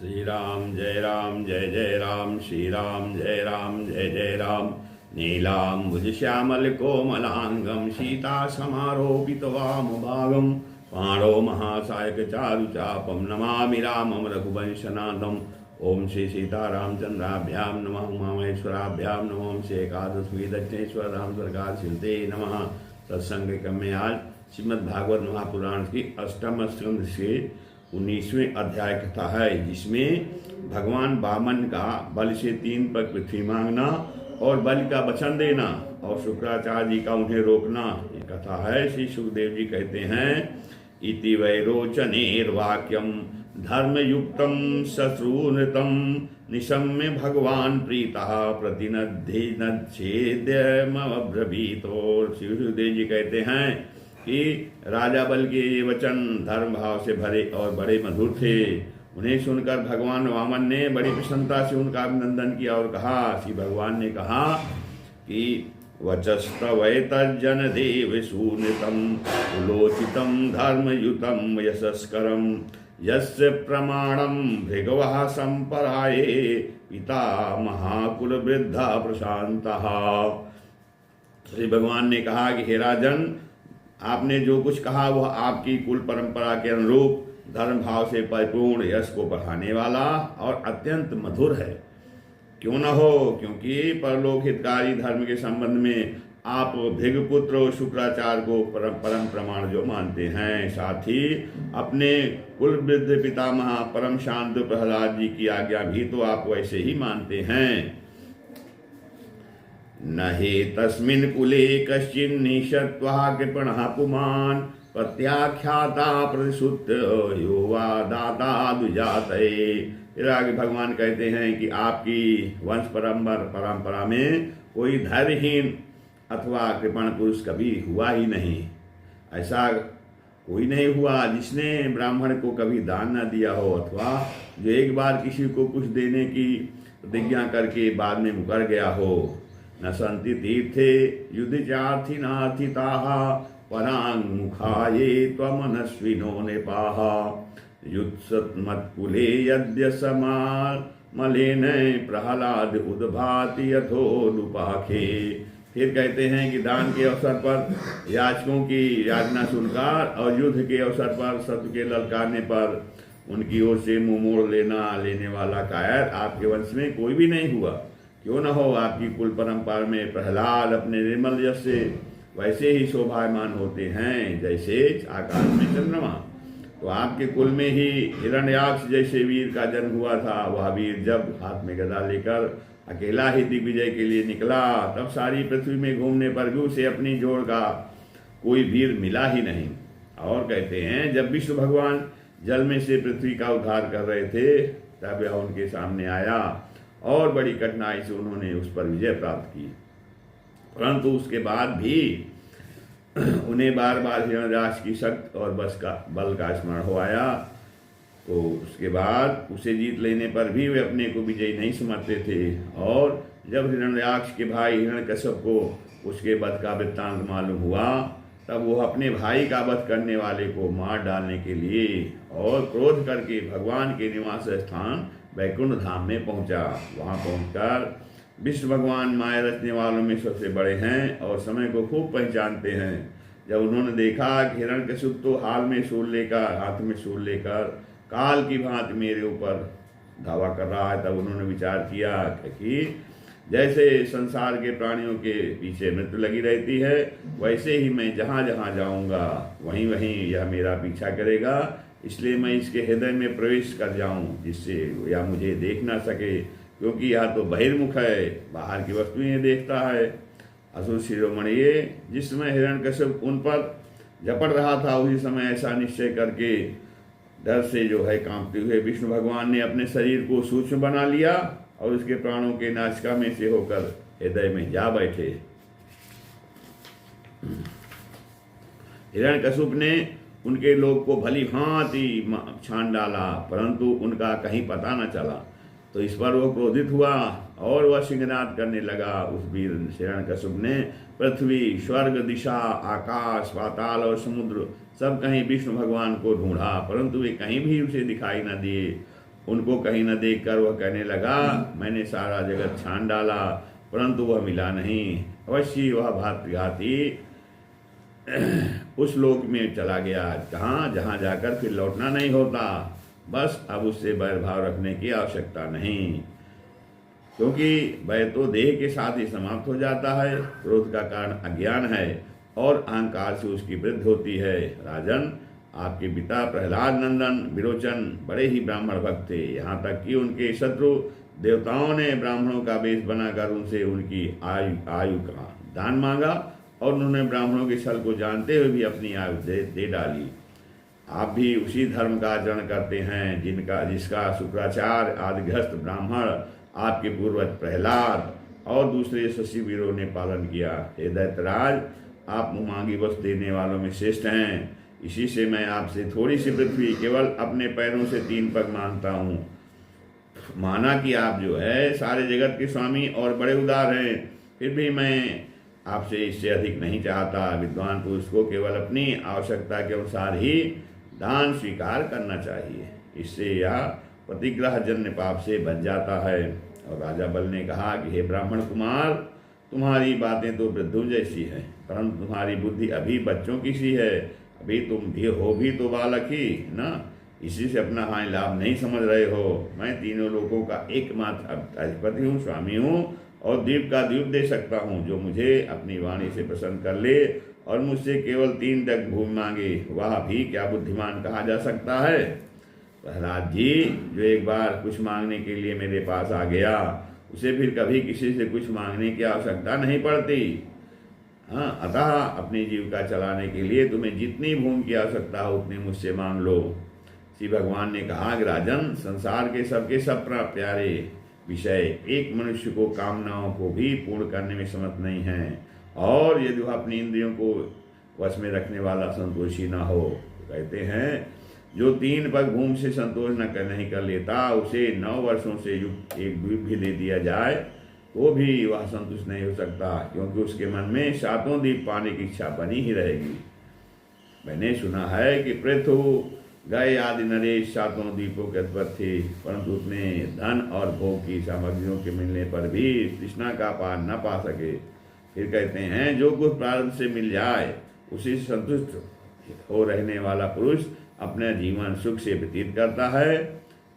श्री राम जय जय राम, श्री राम जय जय राम। नीलाम्बुज श्यामल कोमलांगम सीता समारोपित वामभागम पाणो महासायक चारु चापम नमामि रामम रघुवंशनाथम। ओम श्री सीतारामचंद्राभ्याम नमः, उमामहेश्वराभ्याम नमः, ओम श्री एकादशी दक्षिणेश्वर राम सरकार शिलते नमः। सत्संग क्रम में आज श्रीमद् भागवत महापुराण की अष्टम स्कंध से 19वें अध्याय कथा है, जिसमें भगवान वामन का बल से 3 पग पृथ्वी मांगना और बल का वचन देना और शुक्राचार्य जी का उन्हें रोकना, ये कथा है। श्री सुखदेव जी कहते हैं, इति वैरोचनेर्वाक्यम धर्मयुक्तम शत्रुनृतम निशम्य भगवान प्रीतः प्रतिनद्धेनच्छेद्यमब्रवीत। और श्री सुखदेव जी कहते हैं कि राजा बल के ये वचन धर्म भाव से भरे और बड़े मधुर थे। उन्हें सुनकर भगवान वामन ने बड़ी प्रसन्नता से उनका अभिनंदन किया और कहा, श्री भगवान ने कहा कि वचस्तवैतज्जन देव सूनितम उलोचितम धर्मयुतम यशस्करम यस्य प्रमाणम भृगवः संपराये पिता महाकुल वृद्धा प्रशांतः। श्री भगवान ने कहा कि हे राजन, आपने जो कुछ कहा वह आपकी कुल परंपरा के अनुरूप धर्म भाव से परिपूर्ण यश को बढ़ाने वाला और अत्यंत मधुर है। क्यों न हो, क्योंकि परलोक हितकारी धर्म के संबंध में आप भृगपुत्र और शुक्राचार्य को परम प्रमाण जो मानते हैं, साथ ही अपने कुल वृद्ध पितामह परम शांत प्रहलाद जी की आज्ञा भी तो आप वैसे ही मानते हैं। न हि तस्मिन् कुले कश्चिन्निषत्वः कृपणः पुमान् प्रत्याख्याता प्रतिशुद्ध युवा दाता दुजातये। फिर आगे भगवान कहते हैं कि आपकी वंश परंपरा में कोई धैर्यहीन अथवा कृपण पुरुष कभी हुआ ही नहीं। ऐसा कोई नहीं हुआ जिसने ब्राह्मण को कभी दान न दिया हो, अथवा जो एक बार किसी को कुछ देने की प्रतिज्ञा करके बाद में मुकर गया हो। न सन्ति तीर्थे युधिचार्थिनार्थिताः पराङ्मुखाये त्वमनस्विनो नृपाः युत्सत्मत्कुले यद्य समामलेन प्रहलाद उद्भाति यथोनुपाखे। फिर कहते हैं कि दान के अवसर पर याचकों की याचना सुनकर और युद्ध के अवसर पर शत्रु के ललकारने पर उनकी ओर से मुंह मोड़ लेने वाला कायर आपके वंश में कोई भी नहीं हुआ। क्यों न हो, आपकी कुल परंपरा में प्रहलाद अपने निर्मल यश से वैसे ही शोभायमान होते हैं जैसे आकाश में चंद्रमा। तो आपके कुल में ही हिरण्याक्ष जैसे वीर का जन्म हुआ था। वह वीर जब हाथ में गदा लेकर अकेला ही दिग्विजय के लिए निकला, तब सारी पृथ्वी में घूमने पर भी उसे अपनी जोड़ का कोई वीर मिला ही नहीं। और कहते हैं, जब विष्णु भगवान जल में से पृथ्वी का उद्धार कर रहे थे, तब यह उनके सामने आया और बड़ी कठिनाई से उन्होंने उस पर विजय प्राप्त की। परंतु उसके बाद भी उन्हें बार बार हिरण्याक्ष की शक्ति और बल का स्मरण हो आया। तो उसके बाद उसे जीत लेने पर भी वे अपने को विजयी नहीं समझते थे। और जब हिरण्याक्ष के भाई हिरण्यकश्यप को उसके वध का वृत्तांत मालूम हुआ, तब वो अपने भाई का वध करने वाले को मार डालने के लिए और क्रोध करके भगवान के निवास स्थान वैकुंठ धाम में पहुंचा। वहां पहुंचकर विष्णु भगवान माया रचने वालों में सबसे बड़े हैं और समय को खूब पहचानते हैं। जब उन्होंने देखा कि हिरण्यकश्यप तो हाथ में शूल लेकर काल की भांति मेरे ऊपर धावा कर रहा है, तब उन्होंने विचार किया कि जैसे संसार के प्राणियों के पीछे मृत्यु लगी रहती है, वैसे ही मैं जहाँ जहाँ जाऊँगा वहीं वहीं यह मेरा पीछा करेगा। इसलिए मैं इसके हृदय में प्रवेश कर जाऊं, जिससे यह मुझे देख ना सके, क्योंकि यह तो बहिर्मुख है, बाहर की वस्तुएं देखता है। असुर शिरोमणि, जिस समय हिरण्यकश्यप उन पर झपट रहा था, उसी समय ऐसा निश्चय करके डर से जो है कांपते हुए विष्णु भगवान ने अपने शरीर को सूक्ष्म बना लिया और उसके प्राणों के नासिका में से होकर हृदय में जा बैठे। हिरण्यकश्यप ने उनके लोग को भली भांति छान डाला, परंतु उनका कहीं पता न चला। तो इस पर वो क्रोधित हुआ और वह सिंहनाद करने लगा। उस वीर हिरण्यकश्यप ने पृथ्वी, स्वर्ग, दिशा, आकाश, पाताल और समुद्र सब कहीं विष्णु भगवान को ढूंढा, परंतु वे कहीं भी उसे दिखाई न दिए। उनको कहीं न देखकर वह कहने लगा, मैंने सारा जगत छान डाला परंतु वह मिला नहीं। अवश्य वह भातृघाती उस लोक में चला गया जहाँ जाकर फिर लौटना नहीं होता। बस अब उससे बैर भाव रखने की आवश्यकता नहीं, क्योंकि वह तो देह के साथ ही समाप्त हो जाता है। क्रोध का कारण अज्ञान है और अहंकार से उसकी वृद्धि होती है। राजन, आपके पिता प्रहलाद नंदन विरोचन बड़े ही ब्राह्मण भक्त थे, यहाँ तक कि उनके शत्रु देवताओं ने ब्राह्मणों का वेश बनाकर उनसे उनकी आयु का दान मांगा और उन्होंने ब्राह्मणों के छल को जानते हुए भी अपनी आयु दे डाली। आप भी उसी धर्म का आचरण करते हैं जिसका शुक्राचार्य आदि गृहस्थ ब्राह्मण, आपके पूर्वज प्रहलाद और दूसरे शशिवीरों ने पालन किया। हे दैत्यराज, आप मुमांगी वस्तु देने वालों में श्रेष्ठ हैं। इसी से मैं आपसे थोड़ी सी पृथ्वी केवल अपने पैरों से 3 पग मांगता हूँ। माना कि आप जो है सारे जगत के स्वामी और बड़े उदार हैं, फिर भी मैं आपसे इससे अधिक नहीं चाहता। विद्वान पुरुष को केवल अपनी आवश्यकता के अनुसार ही दान स्वीकार करना चाहिए, इससे यह प्रतिग्रह जन्य पाप से बच जाता है। और राजा बल ने कहा कि हे ब्राह्मण कुमार, तुम्हारी बातें तो वृद्धों जैसी हैं, परंतु तुम्हारी बुद्धि अभी बच्चों की सी है। अभी तुम भी तो बालक ही ना, इसी से अपना हानि लाभ नहीं समझ रहे हो। मैं तीनों लोगों का एकमात्र अधिपति हूँ, स्वामी हूँ और द्वीप का द्वीप दे सकता हूँ। जो मुझे अपनी वाणी से प्रसन्न कर ले और मुझसे केवल 3 टक भूमि मांगे, वह भी क्या बुद्धिमान कहा जा सकता है। प्रहलाद जी, जो एक बार कुछ मांगने के लिए मेरे पास आ गया, उसे फिर कभी किसी से कुछ मांगने की आवश्यकता नहीं पड़ती। हाँ, अतः अपनी जीविका चलाने के लिए तुम्हें जितनी भूमि की आवश्यकता हो उतनी मुझसे मांग लो। श्री भगवान ने कहा कि राजन, संसार के सबके सब प्यारे विषय एक मनुष्य को कामनाओं को भी पूर्ण करने में समर्थ नहीं है, और यदि वह अपनी इंद्रियों को वश में रखने वाला संतोषी न हो, तो कहते हैं जो 3 पग भूमि से संतोष नहीं कर लेता, उसे 9 वर्षों से युक्त एक द्वीप भी दे दिया जाए तो भी वह संतुष्ट नहीं हो सकता, क्योंकि उसके मन में 7 द्वीप पाने की इच्छा बनी ही रहेगी। मैंने सुना है कि पृथु गए आदि नरेश 7 द्वीपों के अधिपति थे, परंतु उसने धन और भोग की सामग्रियों के मिलने पर भी तृष्णा का पार न पा सके। फिर कहते हैं जो कुछ प्रारब्ध से मिल जाए उसी से संतुष्ट हो रहने वाला पुरुष अपना जीवन सुख से व्यतीत करता है,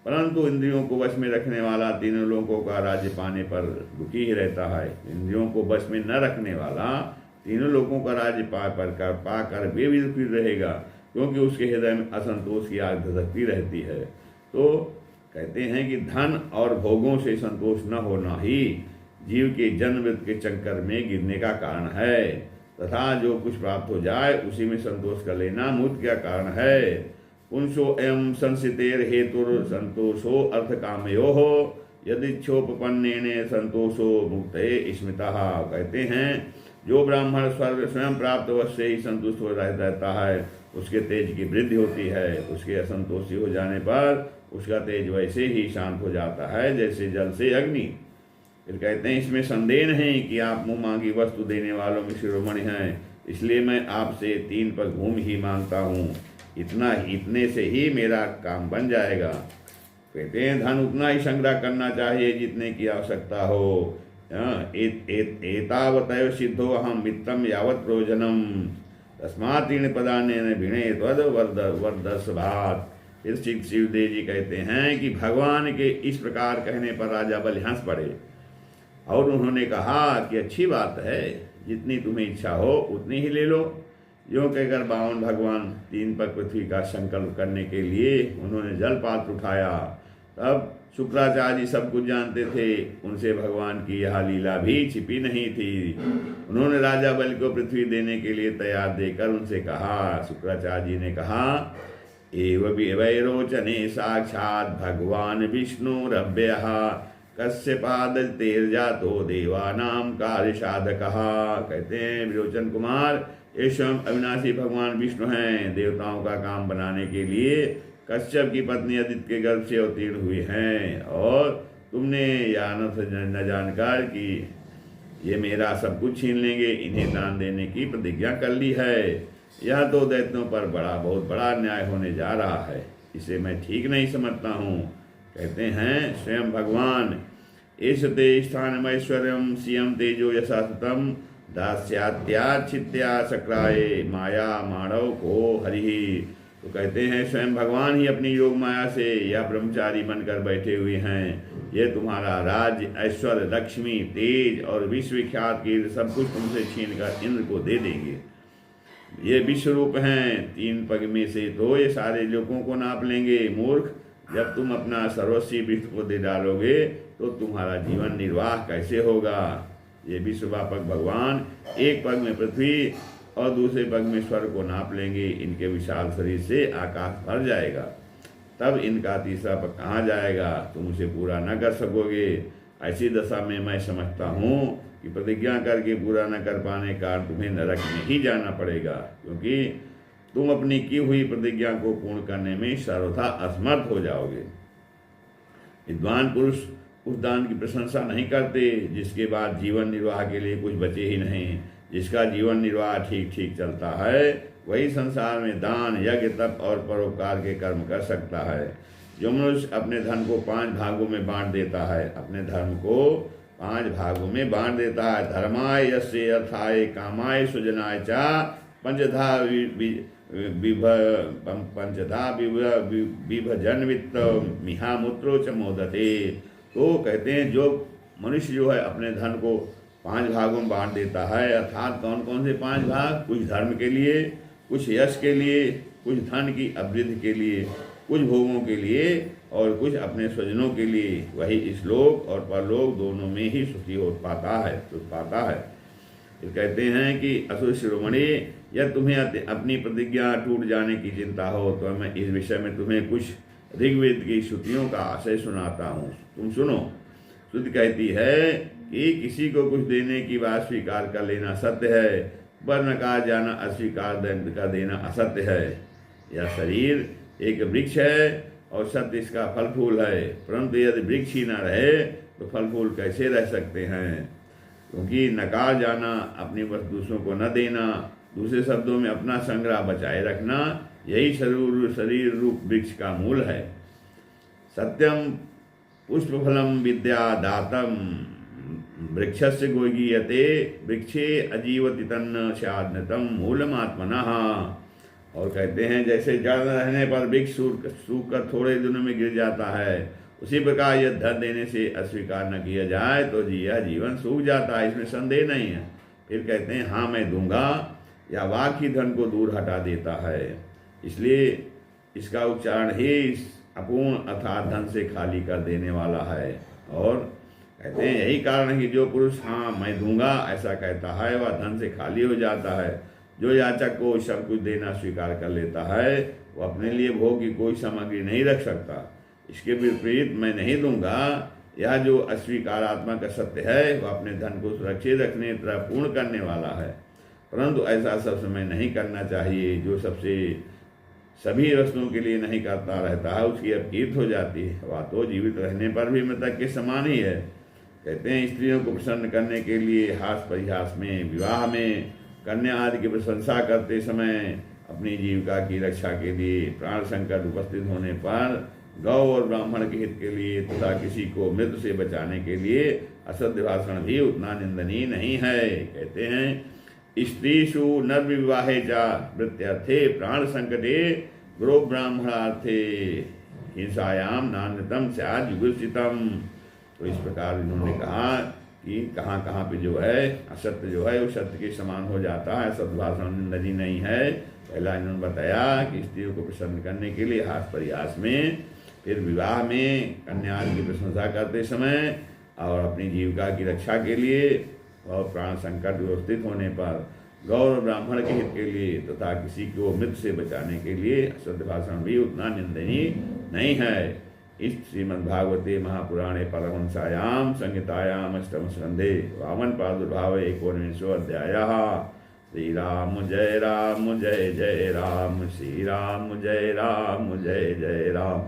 परंतु इंद्रियों को वश में रखने वाला तीनों लोगों का राज्य पाने पर दुखी ही रहता है। इंद्रियों को वश में न रखने वाला तीनों लोगों का राज्य पाकर वे भी दुखी रहेगा, क्योंकि उसके हृदय में असंतोष की आग धधकती रहती है। तो कहते हैं कि धन और भोगों से संतोष न होना ही जीव के जन्म मृत्यु के चक्कर में गिरने का कारण है, तथा जो कुछ प्राप्त हो जाए उसी में संतोष कर लेना मुक्ति का कारण है। पुंसो एवं संसितेर हेतुर संतोषो अर्थ कामयो हो यदिच्छोपन्ने संतोषो मुक्ते स्मृता। कहते हैं जो ब्राह्मण स्वर्ग स्वयं प्राप्त वश से ही संतुष्ट हो रहता है, उसके तेज की वृद्धि होती है। उसके असंतोषी हो जाने पर उसका तेज वैसे ही शांत हो जाता है जैसे जल से अग्नि। फिर कहते हैं इसमें संदेह नहीं कि आप मुँह मांगी वस्तु देने वालों में शिरोमणि हैं, इसलिए मैं आपसे 3 पग भूमि ही मांगता हूँ। इतने से ही मेरा काम बन जाएगा। कहते हैं धन उतना ही संग्रह करना चाहिए जितने की आवश्यकता हो। एतावतयो सिद्धो अहम मित्रम यावत प्रयोजनम तस्मात् 3 पदान्य भिणे त्वद वर्धस्भात्। फिर शिवदेव जी कहते हैं कि भगवान के इस प्रकार कहने पर राजा बलि हंस पड़े और उन्होंने कहा कि अच्छी बात है, जितनी तुम्हें इच्छा हो उतनी ही ले लो। यूँ कहकर 52 भगवान 3 पग पृथ्वी का संकल्प करने के लिए उन्होंने जल पात्र उठाया। तब शुक्राचार्य जी सब कुछ जानते थे, उनसे भगवान की यह लीला भी छिपी नहीं थी। उन्होंने राजा बलि को पृथ्वी देने के लिए तैयार देकर उनसे कहा। शुक्राचार्य जी ने कहा एव वैरोचने साक्षात भगवान विष्णुरव्ययः कश्यपाद तेर्जातो देवानाम कार्य साधक। कहते हैं विरोचन कुमार, ये स्वयं अविनाशी भगवान विष्णु हैं, देवताओं का काम बनाने के लिए कश्यप की पत्नी अदिति के गर्भ से अवतीर्ण हुए हैं, और तुमने यह न जानकर कि ये मेरा सब कुछ छीन लेंगे, इन्हें दान देने की प्रतिज्ञा कर ली है। यह तो दैत्यों पर बहुत बड़ा अन्याय होने जा रहा है, इसे मैं ठीक नहीं समझता हूँ। कहते हैं स्वयं भगवान एष ते स्थानमैश्वर्यम सियम तेजो यशा सुतम दास्यात्याच्छित्या शक्राये माया माणव को हरि। तो कहते हैं स्वयं भगवान ही अपनी योग माया से या ब्रह्मचारी बनकर बैठे हुए हैं। ये तुम्हारा राज्य, ऐश्वर्य, लक्ष्मी, तेज और विश्वविख्यात कीर्ति सब कुछ तुमसे छीनकर इंद्र को दे देंगे। ये विश्व रूप हैं, 3 पग में से तो ये सारे लोगों को नाप लेंगे। मूर्ख, जब तुम अपना सर्वस्वी विश्व को दे डालोगे तो तुम्हारा जीवन निर्वाह कैसे होगा। ये विश्वव्यापक भगवान एक पग में पृथ्वी और दूसरे पग में स्वर्ग को नाप लेंगे। इनके विशाल शरीर से आकाश भर जाएगा, तब इनका तीसरा पग कहाँ जाएगा, तुम उसे पूरा न कर सकोगे। ऐसी दशा में मैं समझता हूँ कि प्रतिज्ञा करके पूरा न कर पाने का तुम्हें नरक में ही जाना पड़ेगा, क्योंकि तुम अपनी की हुई प्रतिज्ञा को पूर्ण करने में सर्वथा असमर्थ हो जाओगे। विद्वान पुरुष उस दान की प्रशंसा नहीं करते जिसके बाद जीवन निर्वाह के लिए कुछ बचे ही नहीं। जिसका जीवन निर्वाह ठीक ठीक चलता है वही संसार में दान, यज्ञ, तप और परोपकार के कर्म कर सकता है। जो मनुष्य अपने धन को 5 भागों में बांट देता है, अपने धर्म को 5 भागों में बांट देता है। धर्माय यस्य अर्थाय कामाय सुजनाय चा पंचधा विभजन वित्त मिहामूत्रो च मोदते। तो कहते हैं जो मनुष्य जो है अपने धन को 5 भागों में बांट देता है, अर्थात कौन कौन से 5 भाग, कुछ धर्म के लिए, कुछ यश के लिए, कुछ धन की अभिवृद्धि के लिए, कुछ भोगों के लिए और कुछ अपने स्वजनों के लिए, वही इस लोक और परलोक दोनों में ही सुखी हो पाता है, सुख पाता है। फिर कहते हैं कि असुर शिरोमणि, यदि तुम्हें अपनी प्रतिज्ञा टूट जाने की चिंता हो तो मैं इस विषय में तुम्हें कुछ ऋग्वेद की श्रुतियों का आशय सुनाता हूँ, तुम सुनो। श्रुति कहती है कि किसी को कुछ देने की बात स्वीकार कर लेना सत्य है, पर नकार जाना अस्वीकार कर देना असत्य है। यह शरीर एक वृक्ष है और सत्य इसका फल फूल है, परंतु यदि वृक्ष ही न रहे तो फल फूल कैसे रह सकते हैं। क्योंकि नकार जाना, अपनी वस्तु दूसरों को न देना, दूसरे शब्दों में अपना संग्रह बचाए रखना, यही शरीर रूप वृक्ष का मूल है। सत्यम पुष्पफलम विद्या दातम वृक्षस्य गोगीयते वृक्षे अजीवति तन्न स्यादनतम मूलमात्मनः। और कहते हैं जैसे जड़ रहने पर वृक्ष सूख कर थोड़े दिनों में गिर जाता है, उसी प्रकार यह धन देने से अस्वीकार न किया जाए तो यह जीवन सूख जाता है, इसमें संदेह नहीं है। फिर कहते हैं हाँ मैं दूंगा, या वाक ही धन को दूर हटा देता है, इसलिए इसका उच्चारण ही अपूर्ण अर्थात धन से खाली कर देने वाला है। और कहते हैं यही कारण है कि जो पुरुष हाँ मैं दूंगा ऐसा कहता है वह धन से खाली हो जाता है। जो याचक को सब कुछ देना स्वीकार कर लेता है वो अपने लिए भोग की कोई सामग्री नहीं रख सकता। इसके विपरीत मैं नहीं दूंगा, यह जो अस्वीकारात्मक सत्य है वह अपने धन को सुरक्षित रखने तथा पूर्ण करने वाला है, परंतु ऐसा सब समय नहीं करना चाहिए। जो सभी वस्तुओं के लिए नहीं करता रहता है उसकी अब कीर्त हो जाती है, वह तो जीवित रहने पर भी मृतक के समान ही है। कहते हैं स्त्रियों को प्रसन्न करने के लिए हास परिहास में, विवाह में, कन्या आदि की प्रशंसा करते समय, अपनी जीविका की रक्षा के लिए, प्राण संकट उपस्थित होने पर, गौ और ब्राह्मण के हित के लिए तथा किसी को मृत्यु से बचाने के लिए असत्य भाषण भी उतना निंदनीय नहीं है। कहते हैं स्त्रीषु नर्विवाहे च वृत्त्यर्थे प्राण संकटे गृह ब्राह्मणार्थे हिंसायाम नान्यतम स्यात् युगुस्थितम। तो इस प्रकार इन्होंने कहा कि कहाँ कहाँ पे जो है असत्य जो है वो सत्य के समान हो जाता है, असत्य भाषण निंदनीय नहीं है। पहला इन्होंने बताया कि स्त्रियों को प्रसन्न करने के लिए हास परिहास में, फिर विवाह में, कन्या की प्रशंसा करते समय और अपनी जीविका की रक्षा के लिए और प्राण संकट व्यवस्थित होने पर, गौर ब्राह्मण के हित के लिए तथा किसी को मृत्यु से बचाने के लिए असत्य भाषण भी उतना निंदनीय नहीं है। इस श्रीमद्भागवते महापुराणे परमहंसायां संहितायां अष्टम स्कंधे वामन प्रादुर्भाव 19वां अध्यायः। श्री राम जय राम जय जय राम, श्री राम जय राम जय जय राम।